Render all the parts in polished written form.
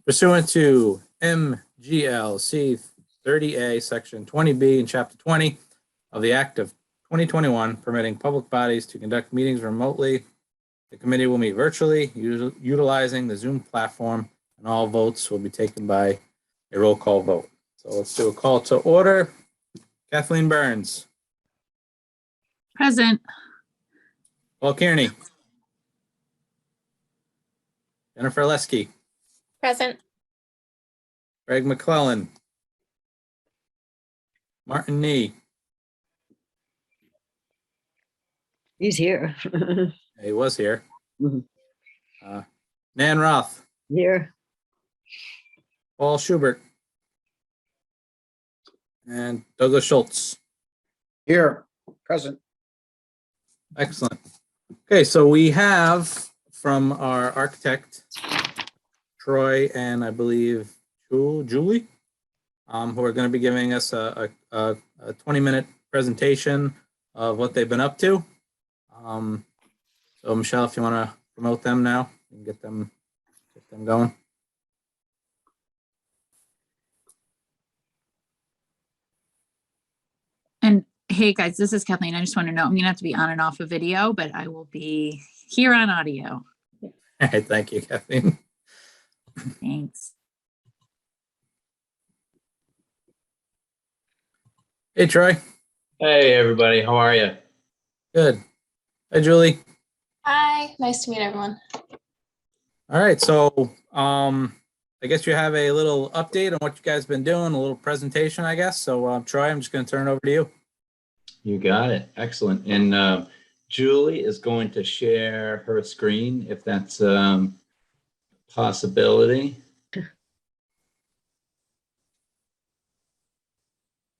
Pursuant to MGLC 30A, Section 20B, and Chapter 20 of the Act of 2021, permitting public bodies to conduct meetings remotely, the committee will meet virtually, utilizing the Zoom platform, and all votes will be taken by a roll call vote. So let's do a call to order. Kathleen Burns. Present. Paul Kearney. Jennifer Lesky. Present. Greg McClellan. Martin Nee. He's here. He was here. Mhm. Nan Roth. Here. Paul Schubert. And Douglas Schultz. Here, present. Excellent. Okay, so we have from our architect, Troy, and I believe Julie, who are going to be giving us a 20-minute presentation of what they've been up to. So Michelle, if you want to promote them now and get them going. And hey guys, this is Kathleen. I just want to know, I'm gonna have to be on and off a video, but I will be here on audio. All right, thank you, Kathleen. Thanks. Hey, Troy. Hey, everybody. How are you? Good. Hi, Julie. Hi, nice to meet everyone. All right, so I guess you have a little update on what you guys have been doing, a little presentation, I guess. So Troy, I'm just going to turn it over to you. You got it. Excellent. And Julie is going to share her screen if that's a possibility.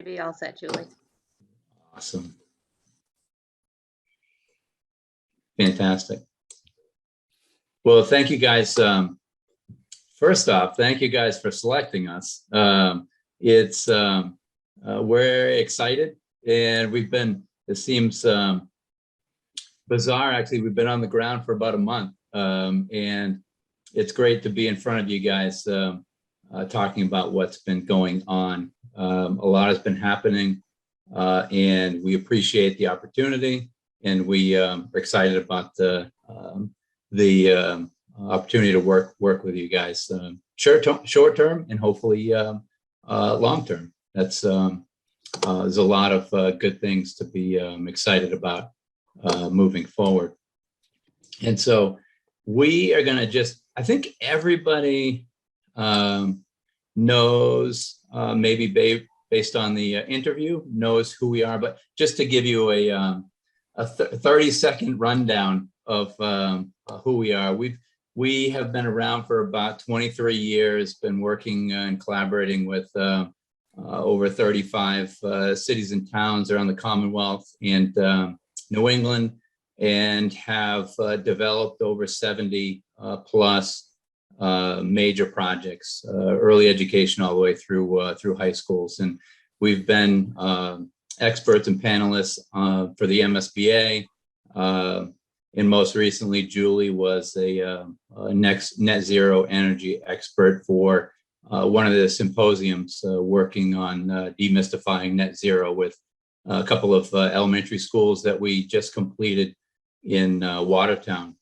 Be all set, Julie. Awesome. Fantastic. Well, thank you guys. First off, thank you guys for selecting us. We're excited, and we've been, it seems bizarre, actually, we've been on the ground for about a month, and it's great to be in front of you guys talking about what's been going on. A lot has been happening, and we appreciate the opportunity, and we are excited about the opportunity to work with you guys, short term and hopefully long term. That's there's a lot of good things to be excited about moving forward. And so we are going to just, I think everybody knows, maybe based on the interview, knows who we are, but just to give you a 30-second rundown of who we are. We have been around for about 23 years, been working and collaborating with over 35 cities and towns around the Commonwealth and New England, and have developed over 70 plus major projects, early education all the way through high schools. And we've been experts and panelists for the MSBA. And most recently, Julie was a net zero energy expert for one of the symposiums working on demystifying net zero with a couple of elementary schools that we just completed in Watertown.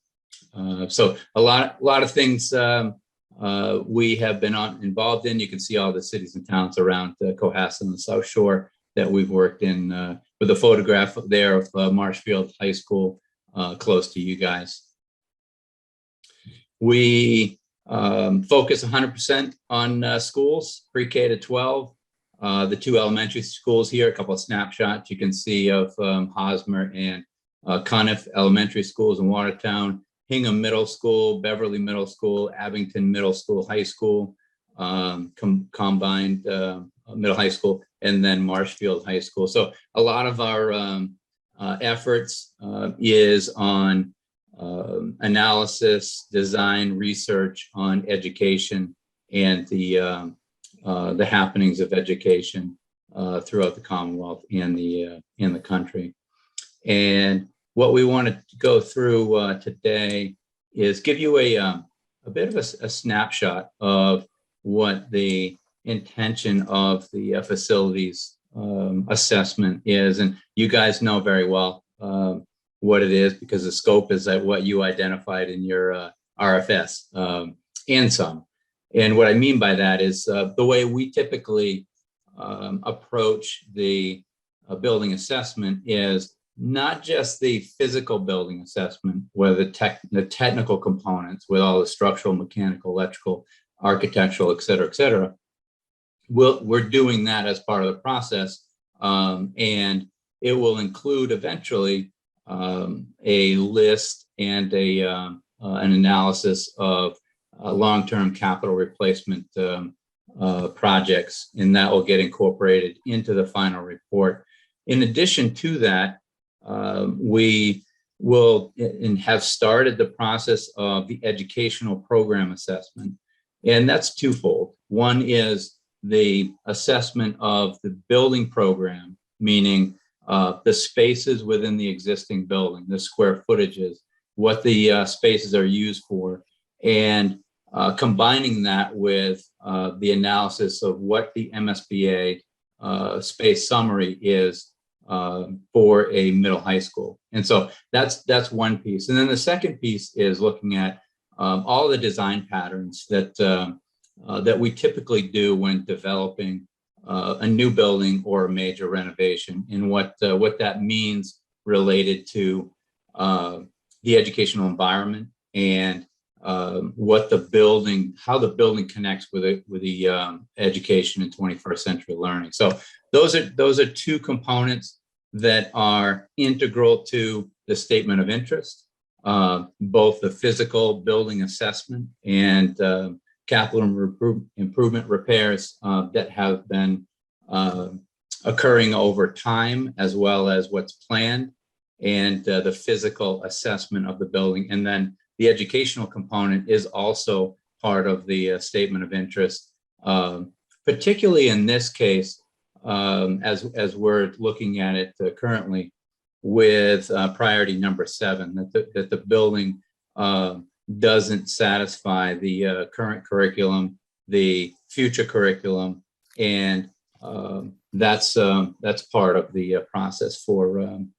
So a lot of things we have been involved in. You can see all the cities and towns around Cohasset and the South Shore that we've worked in, with a photograph there of Marshfield High School, close to you guys. We focus 100% on schools, pre-K to 12. The two elementary schools here, a couple of snapshots you can see of Hosmer and Conniff Elementary Schools in Watertown, Hingham Middle School, Beverly Middle School, Abington Middle School, High School, combined middle high school, and then Marshfield High School. So a lot of our efforts is on analysis, design, research on education and the happenings of education throughout the Commonwealth and in the country. And what we want to go through today is give you a bit of a snapshot of what the intention of the facilities assessment is. And you guys know very well what it is, because the scope is that what you identified in your RFS and some. And what I mean by that is the way we typically approach the building assessment is not just the physical building assessment, where the technical components with all the structural, mechanical, electrical, architectural, et cetera, we're doing that as part of the process. And it will include eventually a list and an analysis of long-term capital replacement projects, and that will get incorporated into the final report. In addition to that, we will and have started the process of the educational program assessment, and that's twofold. One is the assessment of the building program, meaning the spaces within the existing building, the square footages, what the spaces are used for, and combining that with the analysis of what the MSBA space summary is for a middle high school. And so that's one piece. And then the second piece is looking at all the design patterns that we typically do when developing a new building or a major renovation, and what that means related to the educational environment and what the building, how the building connects with the education in 21st century learning. So those are two components that are integral to the statement of interest, both the physical building assessment and capital improvement repairs that have been occurring over time, as well as what's planned, and the physical assessment of the building. And then the educational component is also part of the statement of interest, particularly in this case, as we're looking at it currently with priority number 7, that the building doesn't satisfy the current curriculum, the future curriculum, and that's part of the process for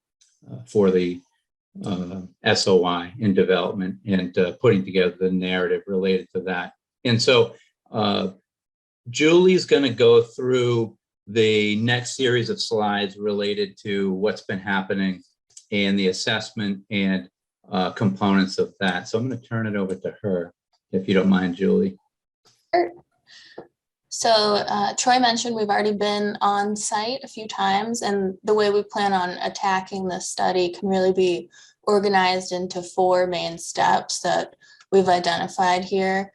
the SOI in development and putting together the narrative related to that. And so Julie's going to go through the next series of slides related to what's been happening and the assessment and components of that. So I'm going to turn it over to her, if you don't mind, Julie. Sure. So Troy mentioned we've already been on site a few times, and the way we plan on attacking this study can really be organized into 4 main steps that we've identified here.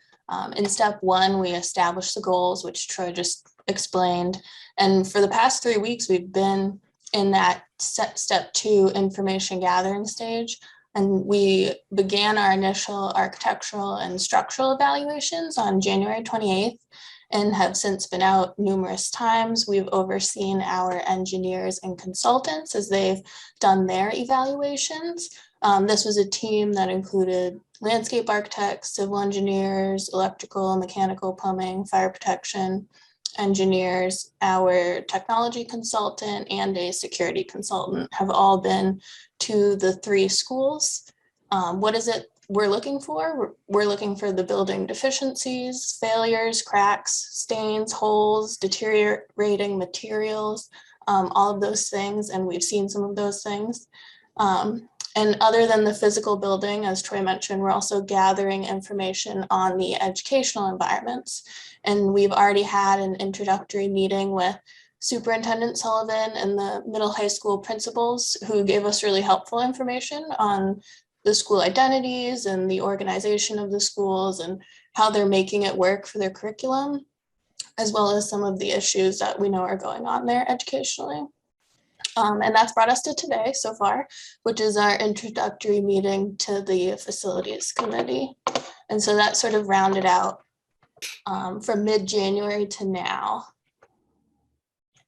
In step 1, we established the goals, which Troy just explained. And for the past 3 weeks, we've been in that step 2 information gathering stage. And we began our initial architectural and structural evaluations on January 28th and have since been out numerous times. We've overseen our engineers and consultants as they've done their evaluations. This was a team that included landscape architects, civil engineers, electrical, mechanical, plumbing, fire protection engineers. Our technology consultant and a security consultant have all been to the 3 schools. What is it we're looking for? We're looking for the building deficiencies, failures, cracks, stains, holes, deteriorating materials, all of those things, and we've seen some of those things. And other than the physical building, as Troy mentioned, we're also gathering information on the educational environments. And we've already had an introductory meeting with Superintendent Sullivan and the middle high school principals, who gave us really helpful information on the school identities and the organization of the schools and how they're making it work for their curriculum, as well as some of the issues that we know are going on there educationally. And that's brought us to today so far, which is our introductory meeting to the facilities committee. And so that sort of rounded out from mid-January to now.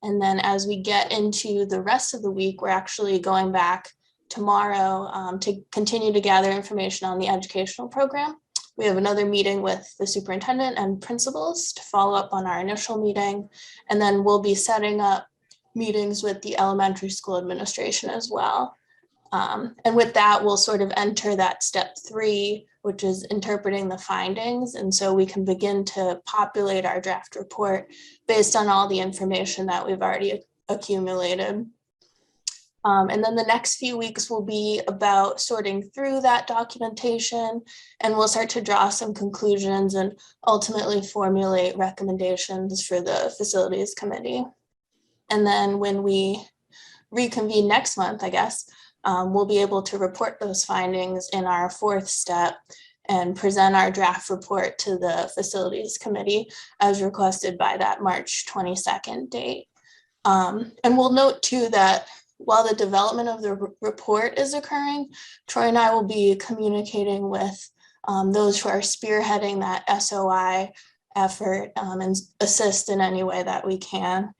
And then as we get into the rest of the week, we're actually going back tomorrow to continue to gather information on the educational program. we have another meeting with the superintendent and principals to follow up on our initial meeting. And then we'll be setting up meetings with the elementary school administration as well. And with that, we'll sort of enter that step 3, which is interpreting the findings. And so we can begin to populate our draft report based on all the information that we've already accumulated. And then the next few weeks will be about sorting through that documentation, and we'll start to draw some conclusions and ultimately formulate recommendations for the facilities committee. And then when we reconvene next month, I guess, we'll be able to report those findings in our 4th step and present our draft report to the facilities committee as requested by that March 22nd date. And we'll note too that while the development of the report is occurring, Troy and I will be communicating with those who are spearheading that SOI effort and assist in any way that we can.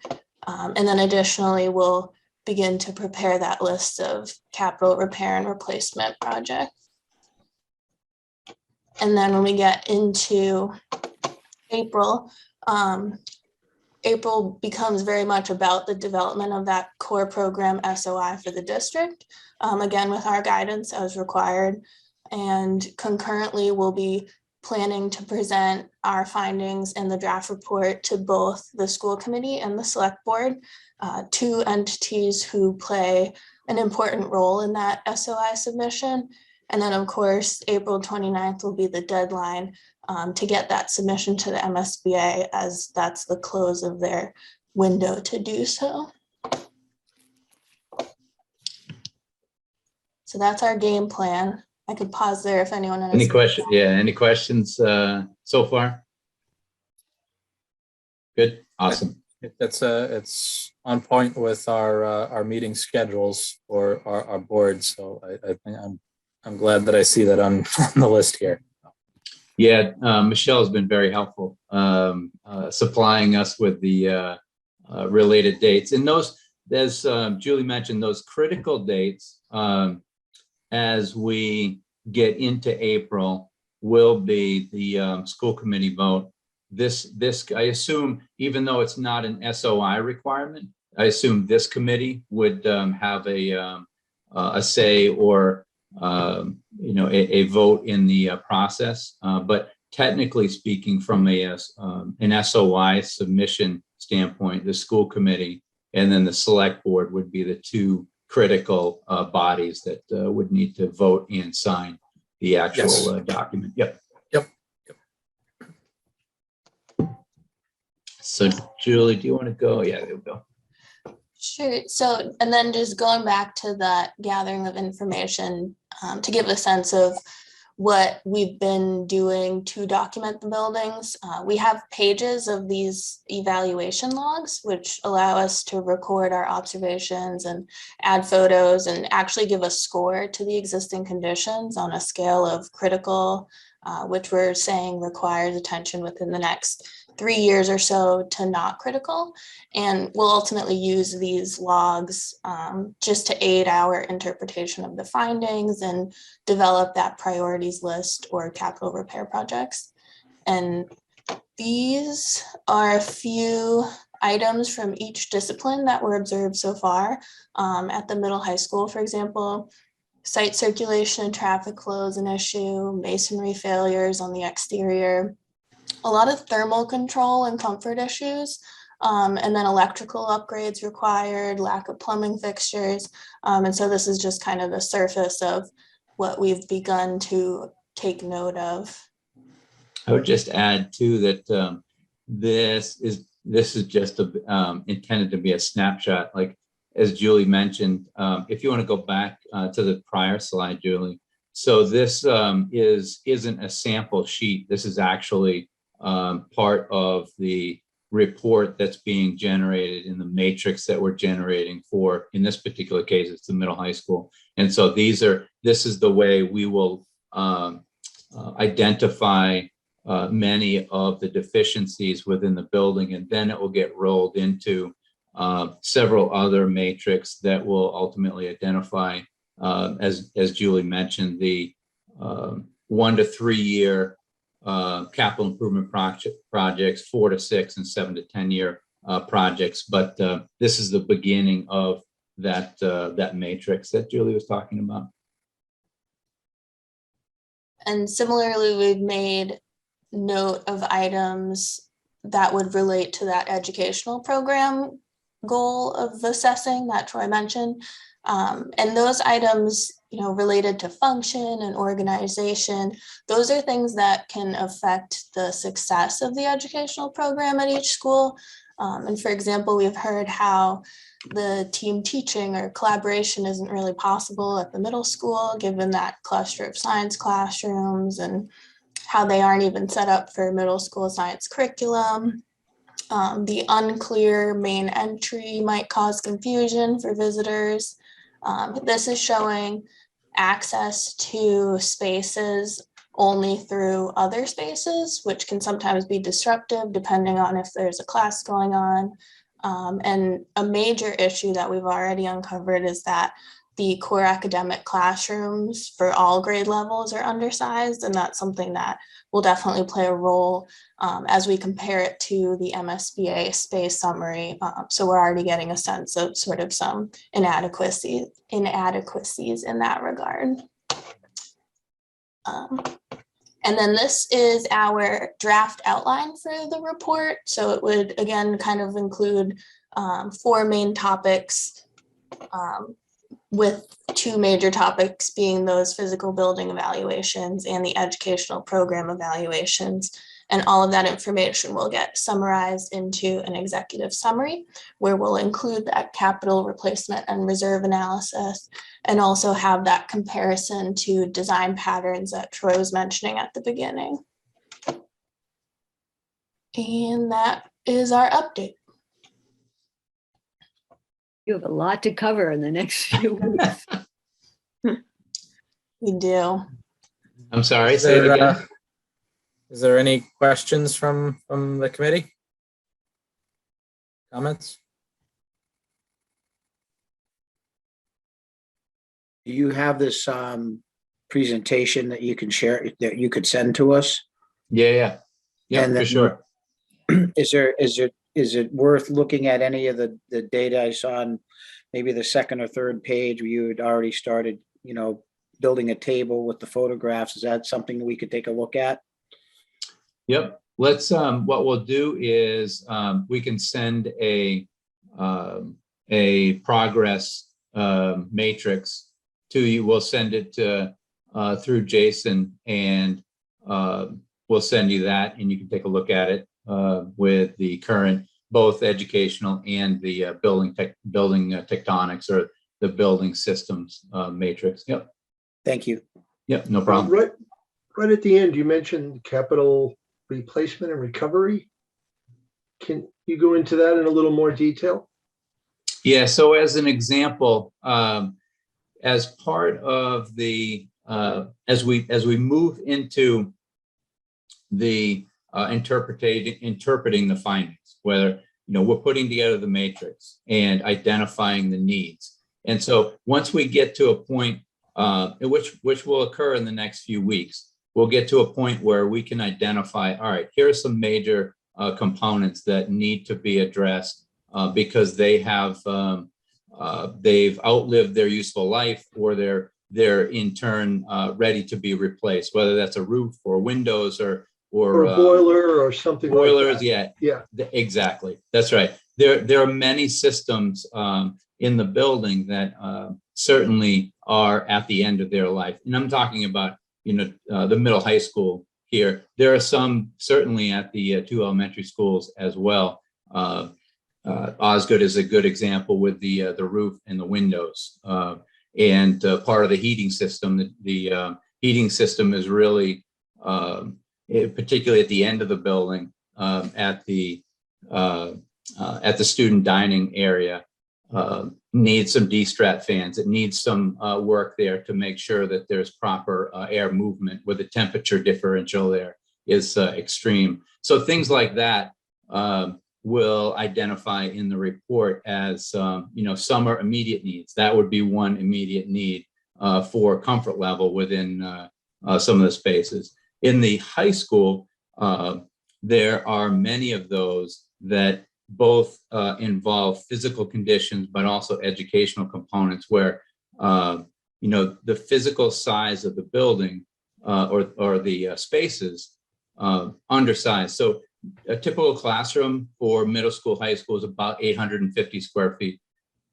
And then additionally, we'll begin to prepare that list of capital repair and replacement projects. And then when we get into April, April becomes very much about the development of that core program SOI for the district, again, with our guidance as required. And concurrently, we'll be planning to present our findings in the draft report to both the school committee and the select board, 2 entities who play an important role in that SOI submission. And then, of course, April 29th will be the deadline to get that submission to the MSBA, as that's the close of their window to do so. So that's our game plan. I could pause there if anyone has Any questions? Yeah, any questions so far? Good, awesome. It's on point with our meeting schedules for our board. So I think I'm glad that I see that on the list here. Yeah, Michelle has been very helpful supplying us with the related dates. And those, as Julie mentioned, those critical dates as we get into April will be the school committee vote. This I assume, even though it's not an SOI requirement, I assume this committee would have a say or a vote in the process. But technically speaking, from an SOI submission standpoint, the school committee and then the select board would be the 2 critical bodies that would need to vote and sign the actual document. Yep. So Julie, do you want to go? Yeah, there we go. Sure. So, and then just going back to that gathering of information to give a sense of what we've been doing to document the buildings. We have pages of these evaluation logs, which allow us to record our observations and add photos and actually give a score to the existing conditions on a scale of critical, which we're saying requires attention within the next 3 years or so, to not critical. And we'll ultimately use these logs just to aid our interpretation of the findings and develop that priorities list or capital repair projects. And these are a few items from each discipline that were observed so far. At the middle high school, for example, site circulation and traffic flow is an issue, masonry failures on the exterior, a lot of thermal control and comfort issues, and then electrical upgrades required, lack of plumbing fixtures. And so this is just kind of the surface of what we've begun to take note of. I would just add too that this is just intended to be a snapshot. Like as Julie mentioned, if you want to go back to the prior slide, Julie. So this isn't a sample sheet. This is actually part of the report that's being generated in the matrix that we're generating for, in this particular case, it's the middle high school. And so this is the way we will identify many of the deficiencies within the building, and then it will get rolled into several other matrix that will ultimately identify, as Julie mentioned, the 1 to 3 year capital improvement projects, 4 to 6 and 7 to 10 year projects. But this is the beginning of that matrix that Julie was talking about. And similarly, we've made note of items that would relate to that educational program goal of assessing that Troy mentioned. And those items, related to function and organization, those are things that can affect the success of the educational program at each school. And for example, we've heard how the team teaching or collaboration isn't really possible at the middle school, given that cluster of science classrooms and how they aren't even set up for middle school science curriculum. The unclear main entry might cause confusion for visitors. This is showing access to spaces only through other spaces, which can sometimes be disruptive depending on if there's a class going on. And a major issue that we've already uncovered is that the core academic classrooms for all grade levels are undersized, and that's something that will definitely play a role as we compare it to the MSBA space summary. So we're already getting a sense of sort of some inadequacies in that regard. And then this is our draft outline for the report. So it would, again, kind of include 4 main topics, with 2 major topics being those physical building evaluations and the educational program evaluations. And all of that information will get summarized into an executive summary, where we'll include that capital replacement and reserve analysis, and also have that comparison to design patterns that Troy was mentioning at the beginning. And that is our update. You have a lot to cover in the next few weeks. We do. I'm sorry, say it again. Is there any questions from the committee? Comments? Do you have this presentation that you can share, that you could send to us? Yeah, And for then- sure. Is it worth looking at any of the data I saw on maybe the second or third page where you had already started, building a table with the photographs? Is that something that we could take a look at? Yep. Let's, what we'll do is we can send a progress matrix to you. We'll send it through Jason, and we'll send you that, and you can take a look at it with the current, both educational and the building tectonics, or the building systems matrix. Yep. Thank you. Yep, no problem. Right at the end, you mentioned capital replacement and recovery. Can you go into that in a little more detail? Yeah, so as an example, as part of the, as we move into the interpreting the findings, whether, we're putting together the matrix and identifying the needs. And so once we get to a point, which will occur in the next few weeks, we'll get to a point where we can identify, all right, here are some major components that need to be addressed because they have, they've outlived their useful life, or they're in turn ready to be replaced, whether that's a roof or windows or a boiler or something boilers. like that. Yeah, exactly. That's right. There are many systems in the building that certainly are at the end of their life. And I'm talking about, the middle high school here. There are some certainly at the 2 elementary schools as well. Osgood is a good example with the roof and the windows, and part of the heating system. The heating system is really, particularly at the end of the building, at the student dining area, needs some D-strat fans. It needs some work there to make sure that there's proper air movement, where the temperature differential there is extreme. So things like that will identify in the report as, some are immediate needs. That would be one immediate need for comfort level within some of the spaces. In the high school, there are many of those that both involve physical conditions, but also educational components where, the physical size of the building or the spaces undersized. So a typical classroom for middle school, high school is about 850 square feet.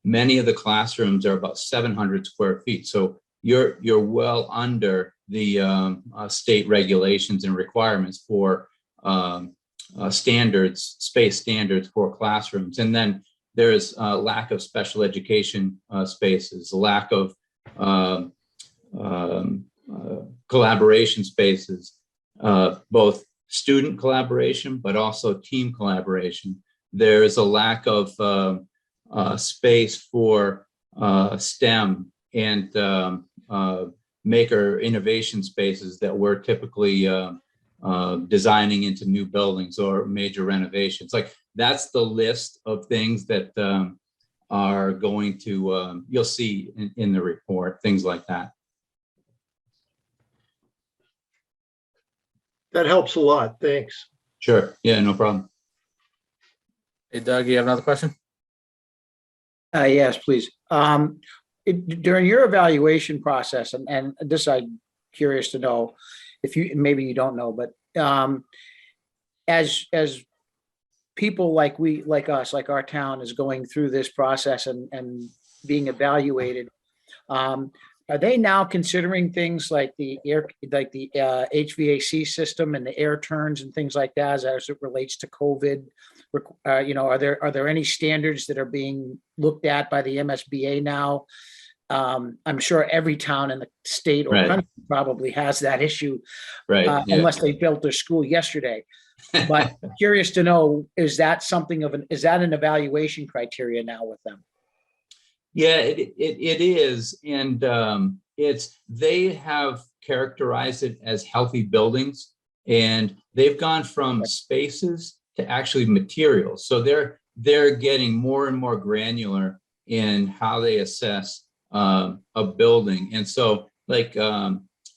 Many of the classrooms are about 700 square feet. So you're well under the state regulations and requirements for space standards for classrooms. And then there's a lack of special education spaces, a lack of collaboration spaces, both student collaboration, but also team collaboration. There's a lack of space for STEM and maker innovation spaces that we're typically designing into new buildings or major renovations. Like that's the list of things that are going to, you'll see in the report, things like that. That helps a lot. Thanks. Sure. Yeah, no problem. Hey, Doug, you have another question? Yes, please. During your evaluation process, and this I'm curious to know, if you, maybe you don't know, but as people like us, like our town is going through this process and being evaluated, are they now considering things like the air, like the HVAC system and the air turns and things like that as it relates to COVID? Are there any standards that are being looked at by the MSBA now? I'm sure every town in the state or Right. country probably has that issue, Right. Yeah. unless they built their school yesterday. But curious to know, is that an evaluation criteria now with them? Yeah, it is. And they have characterized it as healthy buildings, and they've gone from spaces to actually materials. So they're getting more and more granular in how they assess a building. And so like,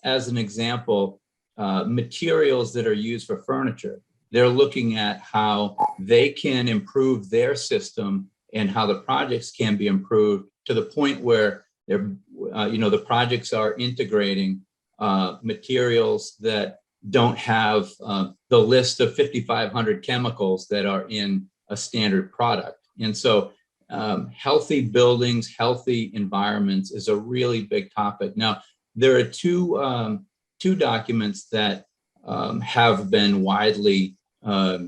as an example, materials that are used for furniture, they're looking at how they can improve their system and how the projects can be improved to the point where they're, the projects are integrating materials that don't have the list of 5,500 chemicals that are in a standard product. And so healthy buildings, healthy environments is a really big topic. Now, there are two documents that have been widely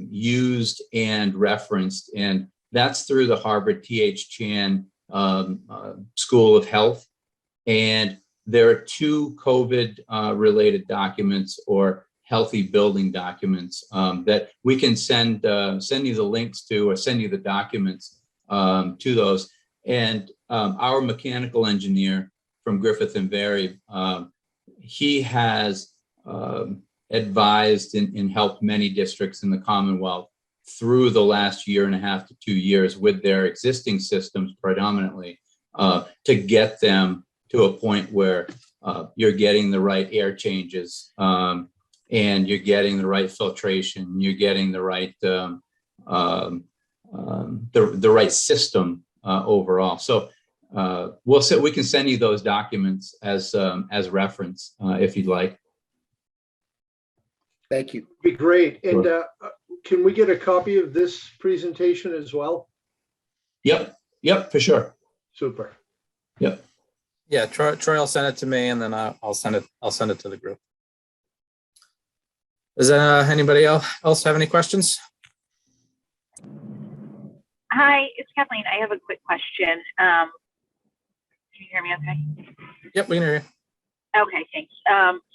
used and referenced, and that's through the Harvard T.H. Chan School of Health. And there are two COVID related documents or healthy building documents that we can send you the links to, or send you the documents to those. And our mechanical engineer from Griffith and Berry, he has advised and helped many districts in the Commonwealth through the last 1.5 to 2 years with their existing systems predominantly to get them to a point where you're getting the right air changes and you're getting the right filtration, you're getting the right the right system overall. So we can send you those documents as reference if you'd like. Thank you. Be great. And Sure. can we get a copy of this presentation as well? Yep, for sure. Super. Yep. Yeah, Troy will send it to me, and then I'll send it to the group. Does anybody else have any questions? Hi, it's Kathleen. I have a quick question. Can you hear me okay? Yep, we can hear you. Okay, thanks.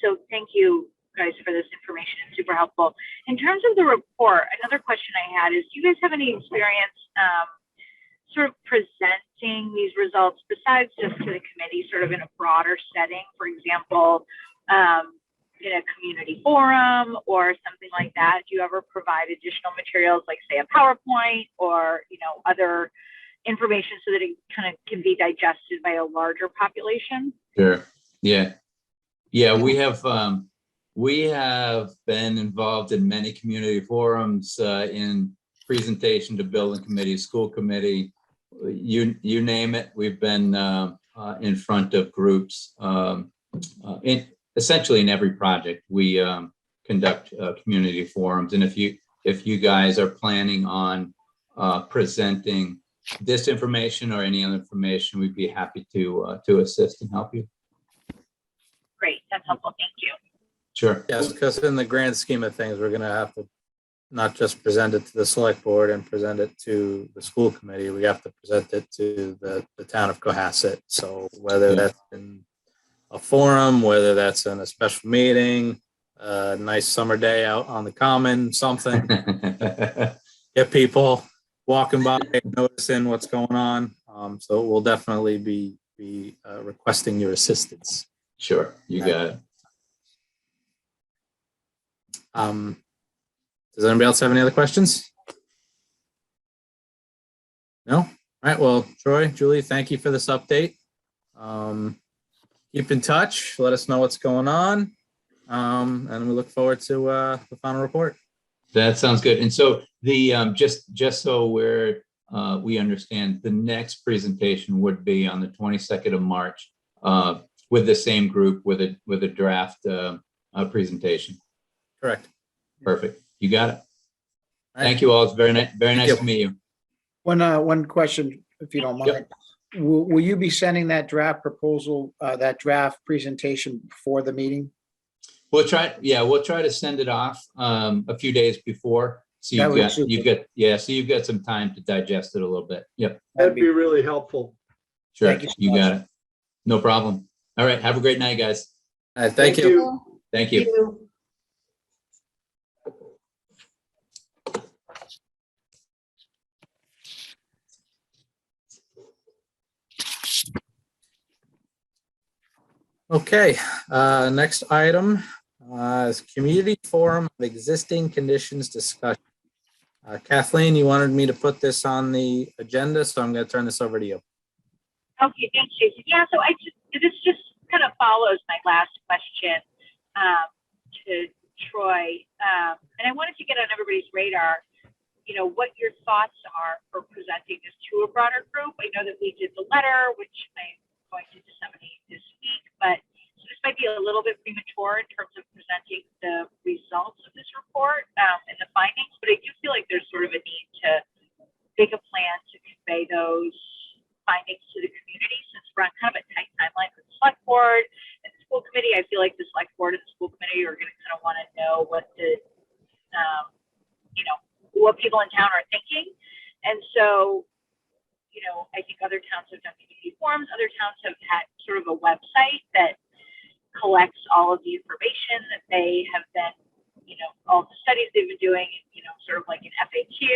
So thank you guys for this information. It's super helpful. In terms of the report, another question I had is, do you guys have any experience sort of presenting these results besides just to the committee, sort of in a broader setting, for example, in a community forum or something like that? Do you ever provide additional materials like, say, a PowerPoint or, other information so that it kind of can be digested by a larger population? Sure. Yeah. We have We have been involved in many community forums, in presentation to building committee, school committee, you name it. We've been in front of groups essentially in every project. We conduct community forums, and if you guys are planning on presenting this information or any other information, we'd be happy to assist and help you. Great, that's helpful. Thank you. Sure. Yes, because in the grand scheme of things, we're gonna have to not just present it to the select board and present it to the school committee, we have to present it to the town of Cohasset. So whether that's in a forum, whether that's in a special meeting, a nice summer day out on the common, something, get people walking by, noticing what's going on. So we'll definitely be requesting your assistance. Sure, you got it. Does anybody else have any other questions? No? All right, well, Troy, Julie, thank you for this update. Keep in touch, let us know what's going on. And we look forward to the final report. That sounds good. And so the just so we understand, the next presentation would be on the 22nd of March with the same group with a draft presentation. Correct. Perfect. You got it. All right. Thank you all. It's very nice to meet you. One question, if you don't mind. Yep. Will you be sending that draft proposal, that draft presentation before the meeting? We'll try to send it off a few days before. So you've got some time to digest it a little bit. Yep. That'd be really helpful. Sure. Thank you so You much. got it. No problem. All right. Have a great night, guys. All right, thank you. Thank you. Okay, next item is community forum of existing conditions discussion. Kathleen, you wanted me to put this on the agenda, so I'm going to turn this over to you. Okay, thanks, Jason. Yeah, so this just kind of follows my last question to Troy. And I wanted to get on everybody's radar, what your thoughts are for presenting this to a broader group. I know that we did the letter, which I'm going to disseminate this week, but so this might be a little bit premature in terms of presenting the results of this report and the findings, but I do feel like there's sort of a need to make a plan to convey those findings to the community, since we're on kind of a tight timeline with the select board and the school committee. I feel like the select board and the school committee are going to kind of want to know what what people in town are thinking. And so, I think other towns have done community forums. Other towns have had sort of a website that collects all of the information that they have been, all the studies they've been doing, sort of like an FAQ.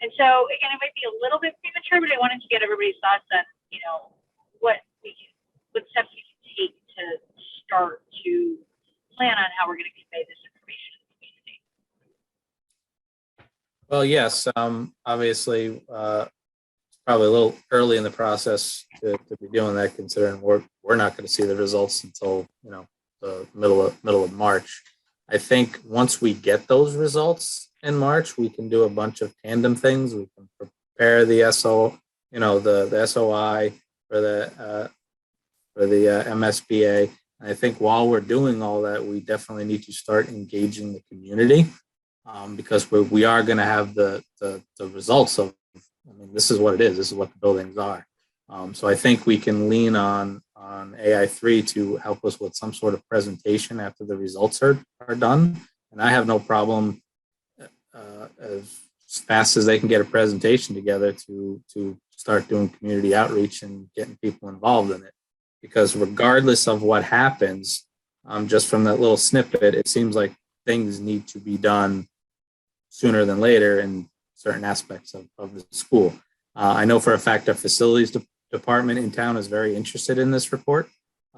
And so, again, it might be a little bit premature, but I wanted to get everybody's thoughts on, what steps we can take to start to plan on how we're going to convey this information to the community. Well, yes, obviously, it's probably a little early in the process to be doing that, considering we're not going to see the results until the middle of March. I think once we get those results in March, we can do a bunch of tandem things. We can prepare the the SOI for the MSBA. And I think while we're doing all that, we definitely need to start engaging the community, because we are going to have the results of. This is what it is. This is what the buildings are. So I think we can lean on AI3 to help us with some sort of presentation after the results are done. And I have no problem as fast as they can get a presentation together to start doing community outreach and getting people involved in it. Because regardless of what happens, just from that little snippet, it seems like things need to be done sooner than later in certain aspects of the school. I know for a fact our facilities department in town is very interested in this report.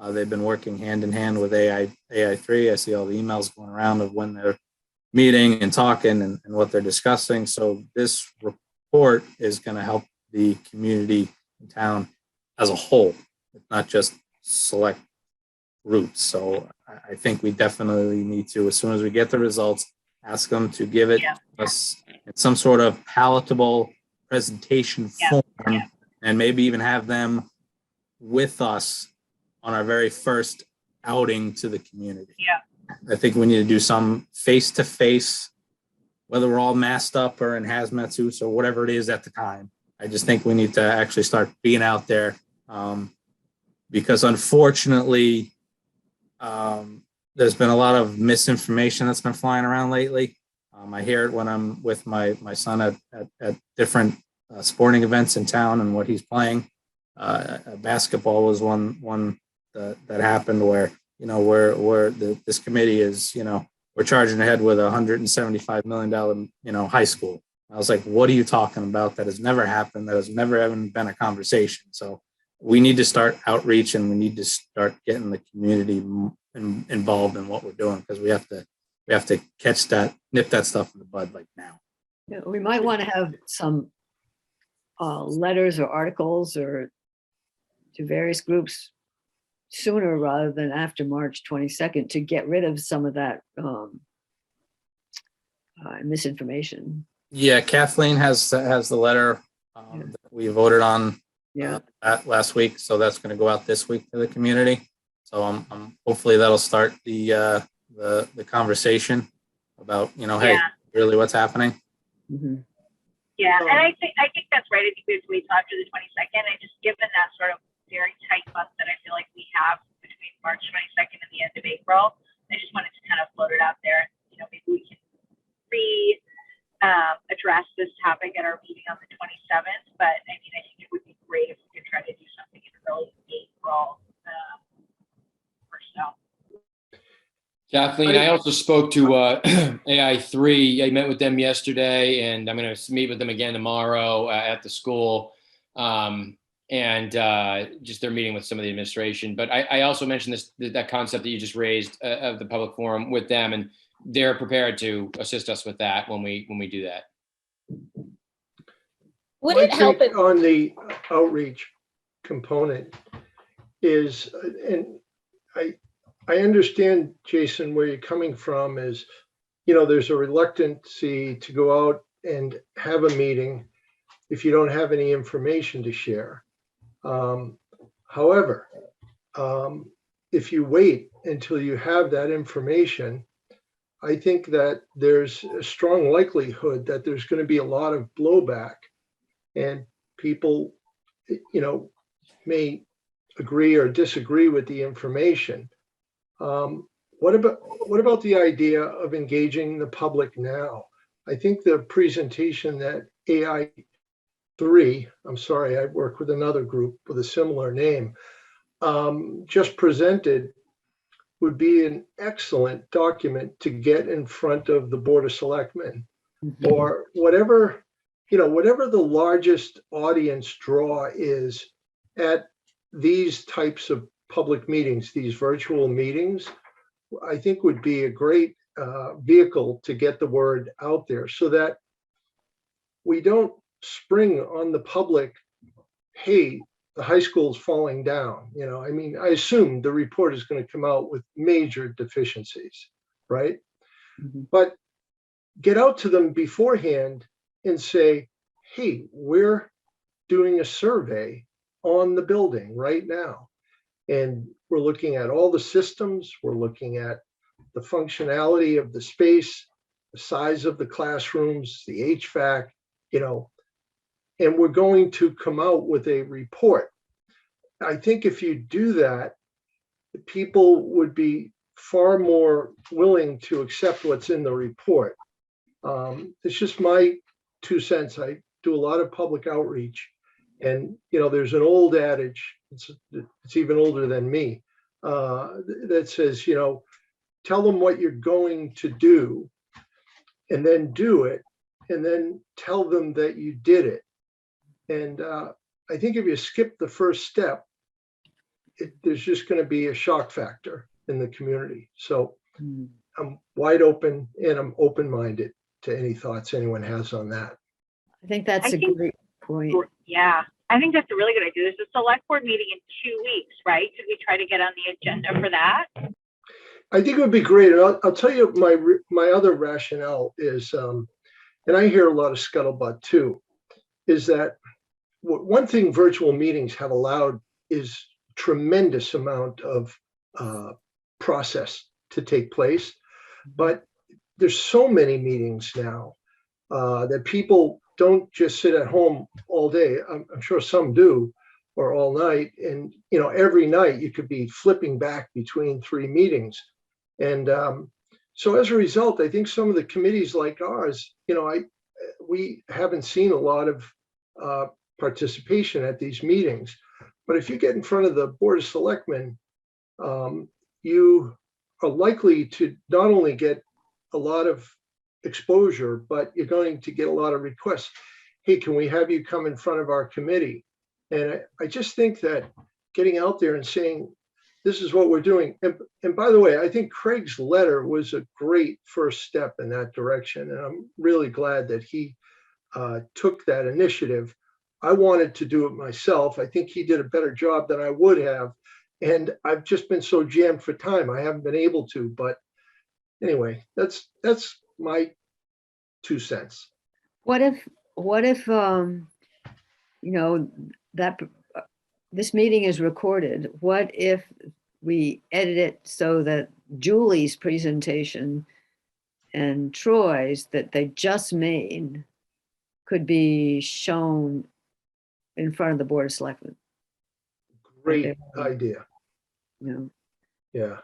They've been working hand in hand with AI3. I see all the emails going around of when they're meeting and talking and what they're discussing. So this report is going to help the community in town as a whole, not just select groups. So I think we definitely need to, as soon as we get the results, ask them to give it us in some sort of palatable presentation form, and maybe even have them with us on our very first outing to the community. I think we need to do some face-to-face, whether we're all masked up or in hazmat suits or whatever it is at the time. I just think we need to actually start being out there, because unfortunately, there's been a lot of misinformation that's been flying around lately. I hear it when I'm with my son at different sporting events in town and what he's playing. Basketball was one that happened where, this committee is, we're charging ahead with $175 million, high school. I was like, what are you talking about? That has never happened. That has never even been a conversation. So we need to start outreach, and we need to start getting the community involved in what we're doing, because we have to nip that stuff in the bud like now. Yeah, we might want to have some letters or articles or to various groups sooner rather than after March 22nd to get rid of some of that misinformation. Yeah, Kathleen has the letter that we voted on last week, so that's going to go out this week to the community. So I'm hopefully that'll start the conversation about hey, really what's happening. Mm-hmm. Yeah, and I think that's right. I think we have to wait till after the 22nd. And just given that sort of very tight month that I feel like we have between March 22nd and the end of April, I just wanted to kind of float it out there. Maybe we can address this topic at our meeting on the 27th. But I mean, I think it would be great if we could try to do something in early April or so. Kathleen, I also spoke to AI3. I met with them yesterday, and I'm going to meet with them again tomorrow at the school. And just they're meeting with some of the administration. But I also mentioned that concept that you just raised of the public forum with them, and they're prepared to assist us with that when we do that. Would My it help take on the outreach component is, and I understand, Jason, where you're coming from is, there's a reluctancy to go out and have a meeting if you don't have any information to share. However, if you wait until you have that information, I think that there's a strong likelihood that there's going to be a lot of blowback, and people, may agree or disagree with the information. What about the idea of engaging the public now? I think the presentation that AI3, I'm sorry, I work with another group with a similar name, just presented would be an excellent document to get in front of the Board of Selectmen, or whatever the largest audience draw is at these types of public meetings, these virtual meetings. I think would be a great vehicle to get the word out there, so that we don't spring on the public, hey, the high school is falling down. I assume the report is going to come out with major deficiencies, right? Mm-hmm. But get out to them beforehand and say, hey, we're doing a survey on the building right now. And we're looking at all the systems, we're looking at the functionality of the space, the size of the classrooms, the HVAC, and we're going to come out with a report. I think if you do that, people would be far more willing to accept what's in the report. It's just my 2 cents. I do a lot of public outreach, and there's an old adage, it's even older than me, that says, tell them what you're going to do, and then do it, and then tell them that you did it. And I think if you skip the first step, there's just going to be a shock factor in the community. So I'm wide open, and I'm open-minded to any thoughts anyone has on that. I think that's a great point. Yeah, I think that's a really good idea. There's a select board meeting in 2 weeks, right? Could we try to get on the agenda for that? I think it would be great. And I'll tell you my other rationale is, and I hear a lot of scuttlebutt too, is that one thing virtual meetings have allowed is tremendous amount of process to take place. But there's so many meetings now that people don't just sit at home all day. I'm sure some do, or all night. And, you know, every night you could be flipping back between 3 meetings. And so as a result, I think some of the committees like ours, you know, we haven't seen a lot of participation at these meetings. But if you get in front of the Board of Selectmen, you are likely to not only get a lot of exposure, but you're going to get a lot of requests. Hey, can we have you come in front of our committee? And I just think that getting out there and saying, this is what we're doing. And by the way, I think Craig's letter was a great first step in that direction. And I'm really glad that he took that initiative. I wanted to do it myself. I think he did a better job than I would have. And I've just been so jammed for time. I haven't been able to, but anyway, that's my 2 cents. What if, you know, that this meeting is recorded? What if we edit it so that Julie's presentation and Troy's that they just made could be shown in front of the Board of Selectmen? Great idea. You know, Yeah.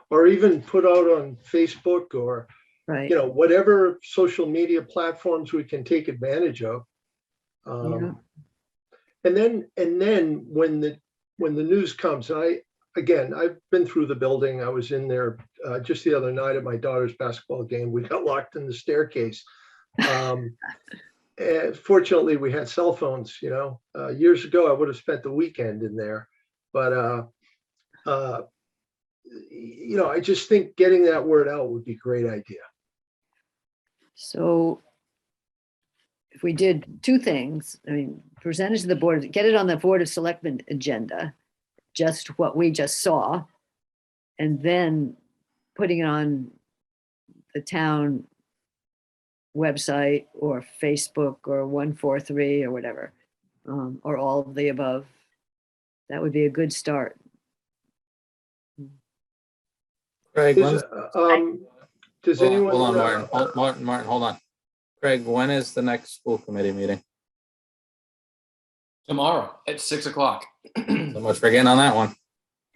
Or even put out on Facebook or, right. you know, whatever social media platforms we can take advantage of. Yeah. And then when the news comes, and I've been through the building. I was in there just the other night at my daughter's basketball game. We got locked in the staircase. And fortunately, we had cell phones. You know, years ago I would have spent the weekend in there, but you know, I just think getting that word out would be a great idea. So if we did 2 things, I mean, present it to the board, get it on the Board of Selectmen agenda, just what we just saw, and then putting it on the town website or Facebook or 143 or whatever, or all of the above. That would be a good start. Craig, Does anyone? hold on, Martin, hold on. Craig, when is the next school committee meeting? Tomorrow at 6 o'clock. So much for getting on that one.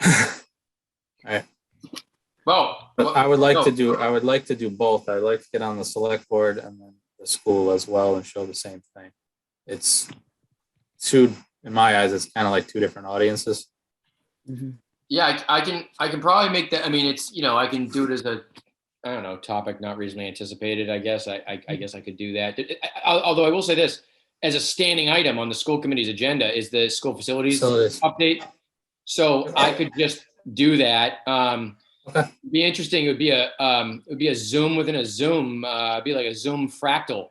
All right. Well, But I would like to do both. I'd like to get on the select board and then the school as well and show the same thing. It's two, in my eyes, it's kind of like 2 different audiences. Mm-hmm. Yeah, I can probably make that. I mean, it's, you know, I can do it as a, I don't know, topic not reasonably anticipated. I guess I guess I could do that. Although I will say this, as a standing item on the school committee's agenda is the school facilities update. So I could just do that. Okay. It'd be interesting. It would be a Zoom within a Zoom. It'd be like a Zoom fractal.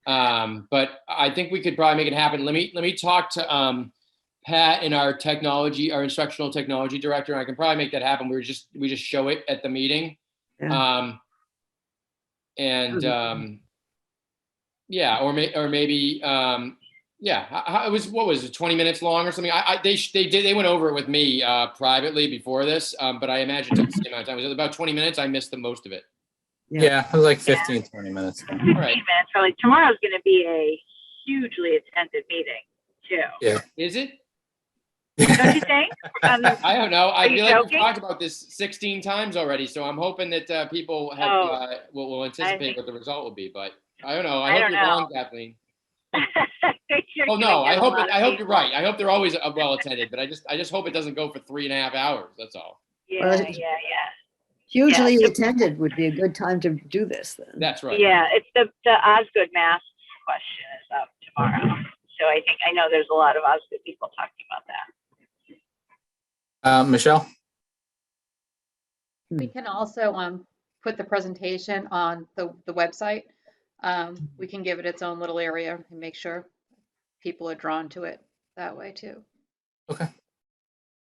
But I think we could probably make it happen. Let me talk to Pat and our instructional technology director. And I can probably make that happen. We just show it at the meeting. Yeah. Yeah, or maybe yeah. It was, what was it, 20 minutes long or something? They went over it with me privately before this, but I imagine it took the same amount of time. It was about 20 minutes. I missed the most of it. Yeah, it was like 15, 20 minutes. 15 minutes. For like tomorrow's going to be a hugely attended meeting too. Yeah. Is it? Don't you think? I don't know. I feel like joking? we've talked about this 16 times already, so I'm hoping that people have will anticipate what the result will be. But I don't know. I hope you're wrong, Kathleen. Oh no, I hope you're right. I hope they're always well attended, but I just hope it doesn't go for 3.5 hours. That's all. Yeah. Hugely attended would be a good time to do this then. That's right. Yeah, it's the Osgood Mass question is up tomorrow. So I know there's a lot of Osgood people talking about that. Michelle? We can also put the presentation on the website. we can give it its own little area and make sure people are drawn to it that way too.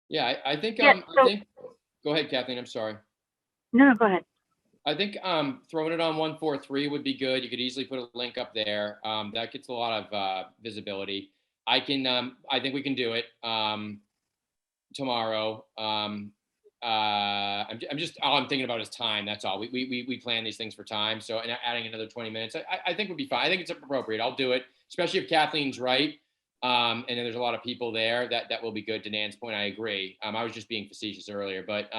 Yeah, I think, Yeah, so- go ahead, Kathleen, I'm sorry. No, go ahead. I think throwing it on 143 would be good. You could easily put a link up there. That gets a lot of visibility. I think we can do it tomorrow. I'm just, all I'm thinking about is time. That's all. We plan these things for time. So, and adding another 20 minutes, I think would be fine. I think it's appropriate. I'll do it, especially if Kathleen's right. And then there's a lot of people there that will be good. To Nan's point, I agree. I was just being facetious earlier, but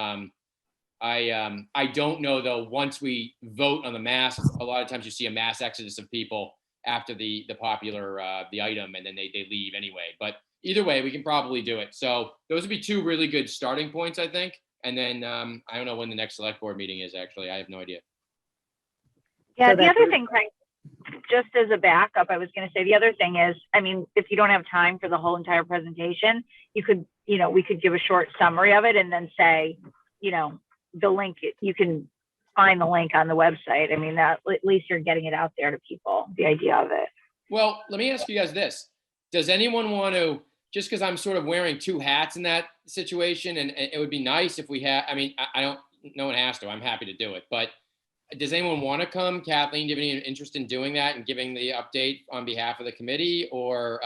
I don't know though, once we vote on the masks, a lot of times you see a mass exodus of people after the popular the item, and then they leave anyway. But either way, we can probably do it. So those would be two really good starting points, I think. And then I don't know when the next select board meeting is, actually. I have no idea. Yeah, So the that- other thing, Craig, just as a backup, I was going to say the other thing is, I mean, if you don't have time for the whole entire presentation, you could, we could give a short summary of it and then say, the link, you can find the link on the website. I mean, that at least you're getting it out there to people, the idea of it. Well, let me ask you guys this. Does anyone want to, just because I'm sort of wearing two hats in that situation, and it would be nice if we had, I mean, I don't, no one has to, I'm happy to do it, but does anyone want to come? Kathleen, do you have any interest in doing that and giving the update on behalf of the committee, or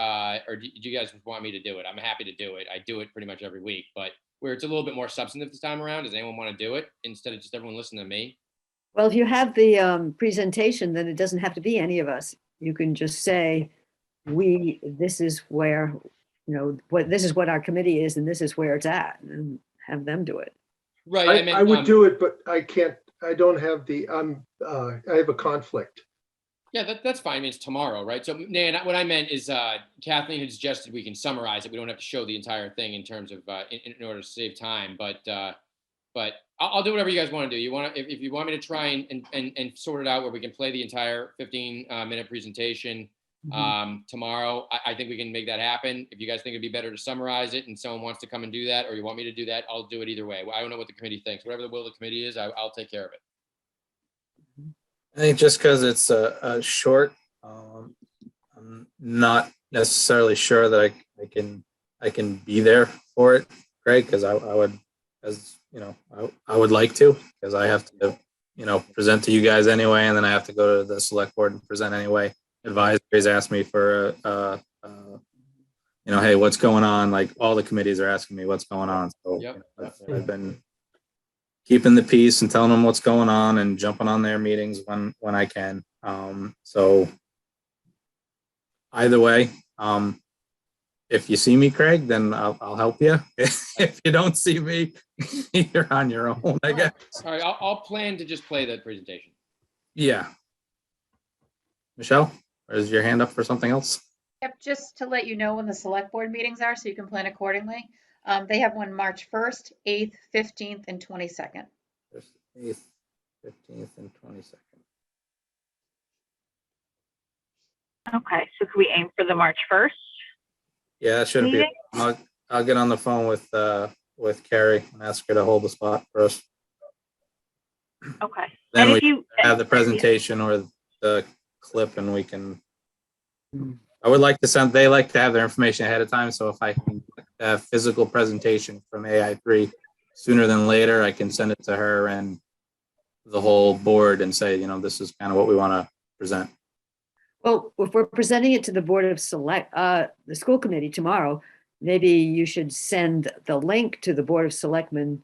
do you guys want me to do it? I'm happy to do it. I do it pretty much every week, but where it's a little bit more substantive this time around, does anyone want to do it instead of just everyone listening to me? Well, if you have the presentation, then it doesn't have to be any of us. You can just say, this is where, this is what our committee is, and this is where it's at, and have them do it. Right. I would do it, but I can't, I don't have I have a conflict. Yeah, that's fine. I mean, it's tomorrow, right? So, Nan, what I meant is Kathleen had suggested we can summarize it. We don't have to show the entire thing in terms of in order to save time. But I'll do whatever you guys want to do. You want to, if you want me to try and sort it out where we can play the entire 15-minute presentation tomorrow, I think we can make that happen. If you guys think it'd be better to summarize it and someone wants to come and do that, or you want me to do that, I'll do it either way. I don't know what the committee thinks. Whatever the will of the committee is, I'll take care of it. I think just because it's a short, I'm not necessarily sure that I can be there for it, Craig, because I would, as you know, I would like to, because I have to, present to you guys anyway, and then I have to go to the select board and present anyway. Advisories asked me for hey, what's going on? Like all the committees are asking me what's going on. So Yep. I've been keeping the peace and telling them what's going on and jumping on their meetings when I can. So either way, if you see me, Craig, then I'll help you. If you don't see me, you're on your own, I guess. All right, I'll plan to just play the presentation. Yeah. Michelle, is your hand up for something else? Yep, just to let you know when the select board meetings are, so you can plan accordingly. They have one March 1st, 8th, 15th, and 22nd. 8th, 15th, and 22nd. Okay, so can we aim for the March 1st? Yeah, it shouldn't be. I'll get on the phone with Carrie and ask her to hold the spot for us. Okay. Then And we if you have the presentation or the clip, and we can. I would like to they like to have their information ahead of time. So if I can have physical presentation from AI3 sooner than later, I can send it to her and the whole board and say, this is kind of what we want to present. Well, if we're presenting it to the Board of the school committee tomorrow, maybe you should send the link to the Board of Selectmen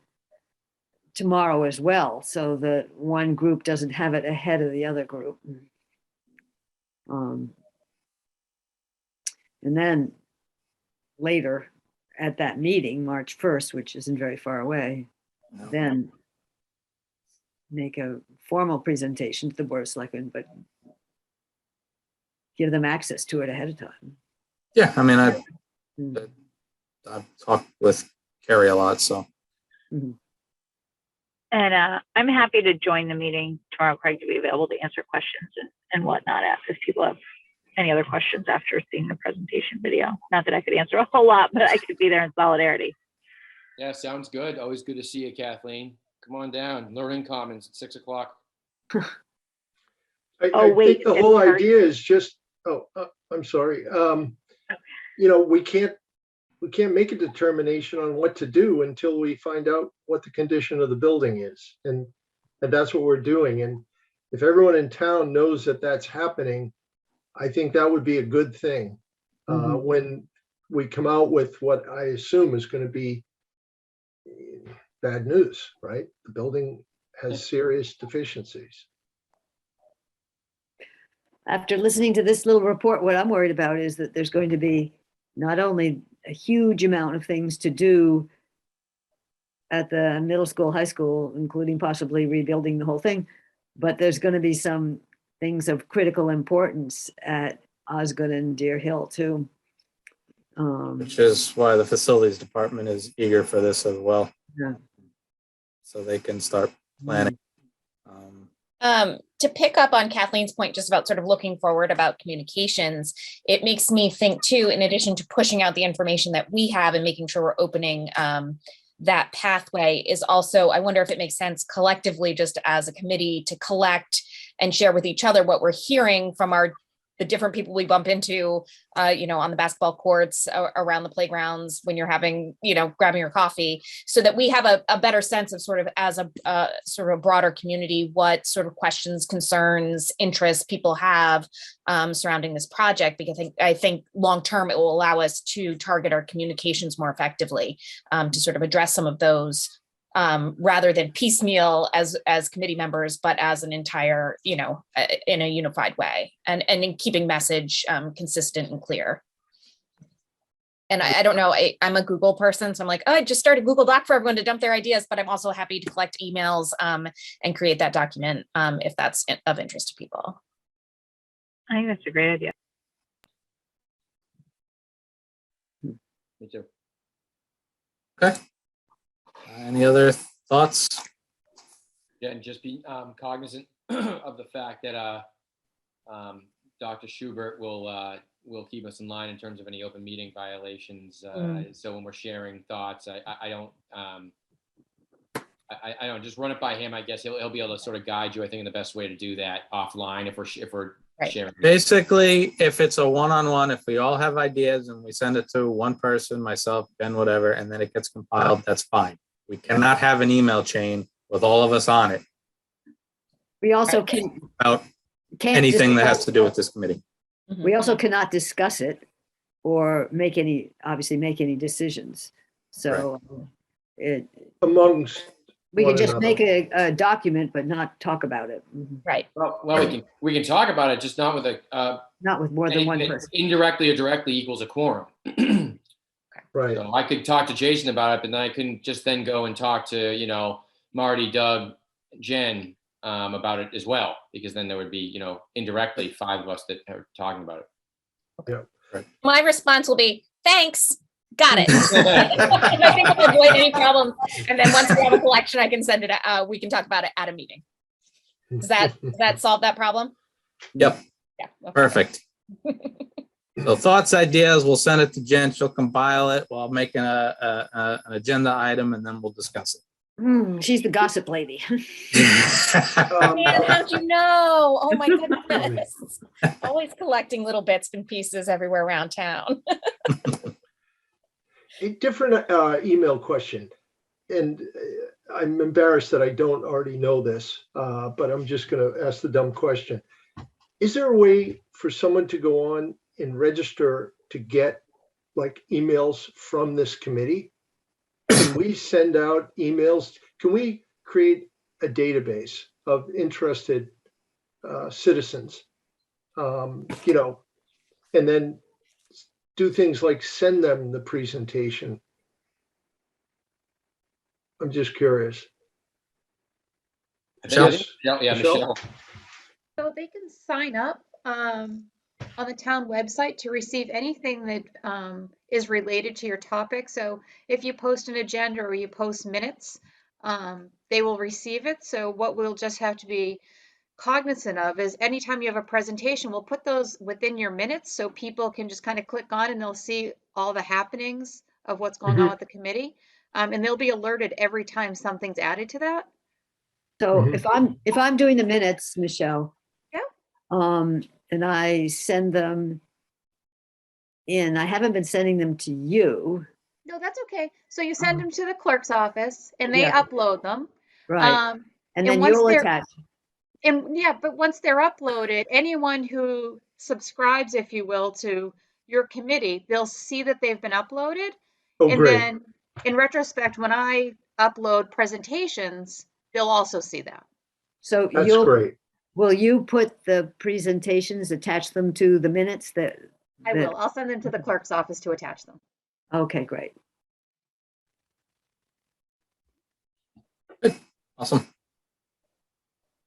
tomorrow as well, so that one group doesn't have it ahead of the other group. And then later at that meeting, March 1st, which isn't very far away, then make a formal presentation to the Board of Selectmen, but give them access to it ahead of time. Yeah, I mean, I've talked with Carrie a lot, so. And I'm happy to join the meeting tomorrow, Craig, to be available to answer questions and whatnot if people have any other questions after seeing the presentation video. Not that I could answer a whole lot, but I could be there in solidarity. Yeah, sounds good. Always good to see you, Kathleen. Come on down. Learning Commons at 6 o'clock. Oh, I wait, think the it's whole hard. idea is just, I'm sorry. You know, we can't make a determination on what to do until we find out what the condition of the building is. And that's what we're doing. And if everyone in town knows that that's happening, I think that would be a good thing. Mhm. When we come out with what I assume is going to be bad news, right? The building has serious deficiencies. After listening to this little report, what I'm worried about is that there's going to be not only a huge amount of things to do at the middle school, high school, including possibly rebuilding the whole thing, but there's going to be some things of critical importance at Osgood and Deer Hill too. Which is why the facilities department is eager for this as well. Yeah. So they can start planning. To pick up on Kathleen's point, just about sort of looking forward about communications, it makes me think too, in addition to pushing out the information that we have and making sure we're opening that pathway, is also, I wonder if it makes sense collectively, just as a committee, to collect and share with each other what we're hearing from the different people we bump into, on the basketball courts, around the playgrounds, when you're having, grabbing your coffee, so that we have a better sense of sort of as a sort of a broader community, what sort of questions, concerns, interests people have surrounding this project, because I think long-term it will allow us to target our communications more effectively, to sort of address some of those, rather than piecemeal as committee members, but as an entire, in a unified way, and in keeping message consistent and clear. And I don't know, I'm a Google person, so I'm like, oh, I just started Google Doc for everyone to dump their ideas, but I'm also happy to collect emails and create that document if that's of interest to people. I think that's a great idea. Me too. Okay. Any other thoughts? Yeah, and just be cognizant of the fact that Dr. Schubert will keep us in line in terms of any open meeting violations. So when we're sharing thoughts, I don't just run it by him. I guess he'll be able to sort of guide you, I think, in the best way to do that offline if we're Right. sharing. Basically, if it's a one-on-one, if we all have ideas and we send it to one person, myself, Ben, whatever, and then it gets compiled, that's fine. We cannot have an email chain with all of us on it We also about can't anything that discuss- has to do with this committee. We also cannot discuss it or make any decisions. So Amongst we can one just another. make a document, but not talk about it. Mhm. Right. Well, we can talk about it, just not with Not with more than one anything that person. indirectly or directly equals a quorum. Right. So I could talk to Jason about it, but then I couldn't just then go and talk to, Marty, Doug, Jen about it as well, because then there would be, indirectly 5 of us that are talking about it. My response will be, thanks, got it. I think we'll avoid any problems. And then once we have a collection, I can send it, we can talk about it at a meeting. Does that solve that problem? Yep. Yeah. Okay. Perfect. So thoughts, ideas, we'll send it to Jen. She'll compile it while making an agenda item, and then we'll discuss it. She's the gossip lady. Man, how'd you know? Oh my goodness. Always collecting little bits and pieces everywhere around town. A different email question, and I'm embarrassed that I don't already know this, but I'm just going to ask the dumb question. Is there a way for someone to go on and register to get like emails from this committee? Can we send out emails? Can we create a database of interested citizens, and then do things like send them the presentation? I'm just curious. Michelle? Yeah, Michelle. So they can sign up on the town website to receive anything that is related to your topic. So if you post an agenda or you post minutes, they will receive it. So what we'll just have to be cognizant of is anytime you have a presentation, we'll put those within your minutes so people can just kind of click on and they'll see all the happenings of what's going on with the committee. And they'll be alerted every time something's added to that. So Mhm. if I'm doing the minutes, Michelle, Yeah. And I send them in. I haven't been sending them to you. No, that's okay. So you send them to the clerk's office and they Yeah. upload them. Right. And And then once you'll they're attach. And yeah, but once they're uploaded, anyone who subscribes, if you will, to your committee, they'll see that they've been uploaded. Oh, And great. then in retrospect, when I upload presentations, they'll also see that. So That's great. will you put the presentations, attach them to the minutes that? I will. I'll send them to the clerk's office to attach them. Okay, great. Awesome.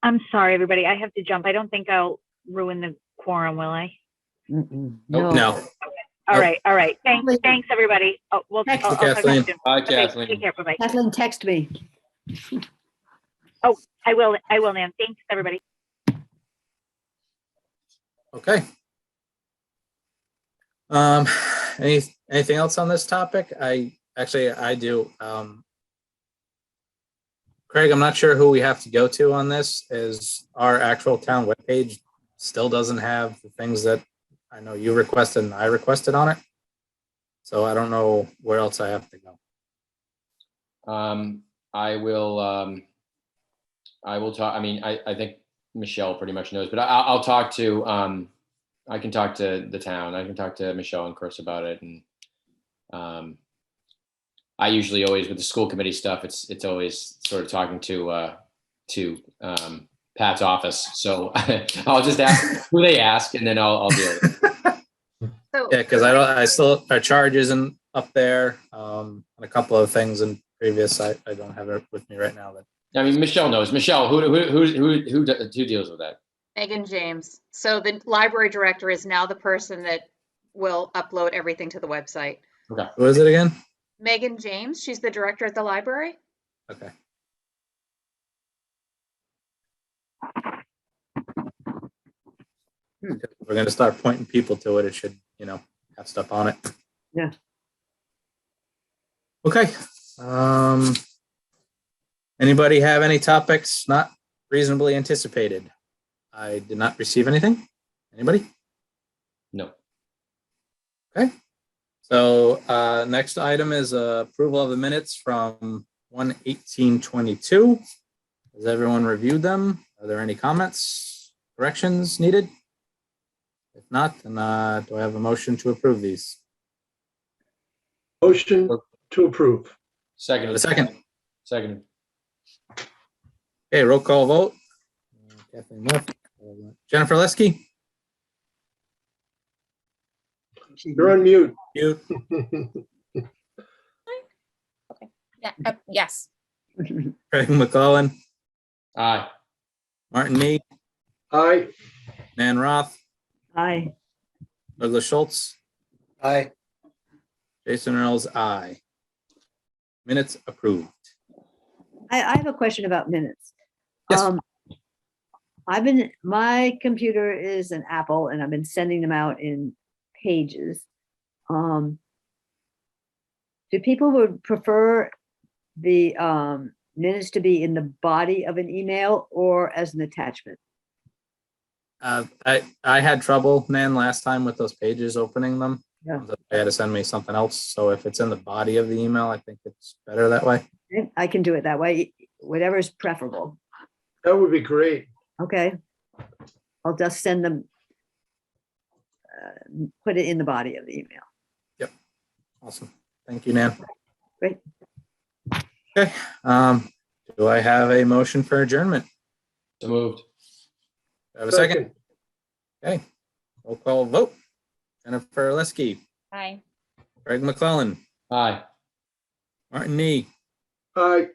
I'm sorry, everybody. I have to jump. I don't think I'll ruin the quorum, will I? Mm-mm. No. All Nope. right. All right. Thanks. Kathleen. Thanks, everybody. Oh, well, Thanks, I'll talk to you Kathleen. soon. Bye, Okay, Kathleen. take care. Bye-bye. Kathleen, text me. I will, Nan. Thanks, everybody. Okay. Anything else on this topic? I do. Craig, I'm not sure who we have to go to on this. Is our actual town webpage still doesn't have the things that I know you requested and I requested on it. So I don't know where else I have to go. I will talk. I mean, I think Michelle pretty much knows, but I'll talk to, I can talk to the town. I can talk to Michelle and Chris about it. And I usually always, with the school committee stuff, it's always sort of talking to Pat's office. So I'll just ask who they ask, and then I'll deal with it. So Yeah, because I still, our charge isn't up there. And a couple of things in previous, I don't have it with me right now. But I mean, Michelle knows. Michelle, who deals with that? Megan James. So the library director is now the person that will upload everything to the website. Okay. who is it again? Megan James, she's the director at the library. Okay. We're going to start pointing people to it. It should, have stuff on it. Yeah. Okay. Anybody have any topics not reasonably anticipated? I did not receive anything. Anybody? No. Okay. So next item is approval of the minutes from 1/18/22. Has everyone reviewed them? Are there any comments, corrections needed? If not, then do I have a motion to approve these? Motion to approve. Second. A second. Second. Okay, roll call vote. Kathleen left. Jennifer Lesky? You're on mute. You. Yeah, yes. Craig McClellan? Aye. Martin Mead? Aye. Nan Roth? Aye. Douglas Schultz? Aye. Jason Earls, aye. Minutes approved. I have a question about minutes. Yes. My computer is an Apple and I've been sending them out in Pages. Do people would prefer the minutes to be in the body of an email or as an attachment? I had trouble, Nan, last time with those pages opening them. Yeah. They had to send me something else. So if it's in the body of the email, I think it's better that way. I can do it that way, whatever is preferable. That would be great. Okay. I'll just send them, put it in the body of the email. Awesome. Thank you, Nan. Great. Okay. Do I have a motion for adjournment? So moved. Do I have a second? Okay. Roll call vote. Jennifer Lesky, Aye. Craig McClellan, Aye. Martin Nee, Aye.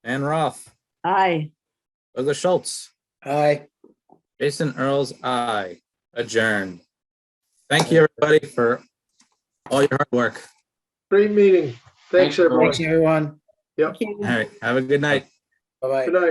Ann Roth, Aye. Douglas Schultz, Aye. Jason Earls, aye. Adjourned. Thank you, everybody, for all your hard work. Great meeting. Thanks, Thanks, everyone. Thanks, everyone. Yep. All right. Have a good night. Bye-bye. Good night.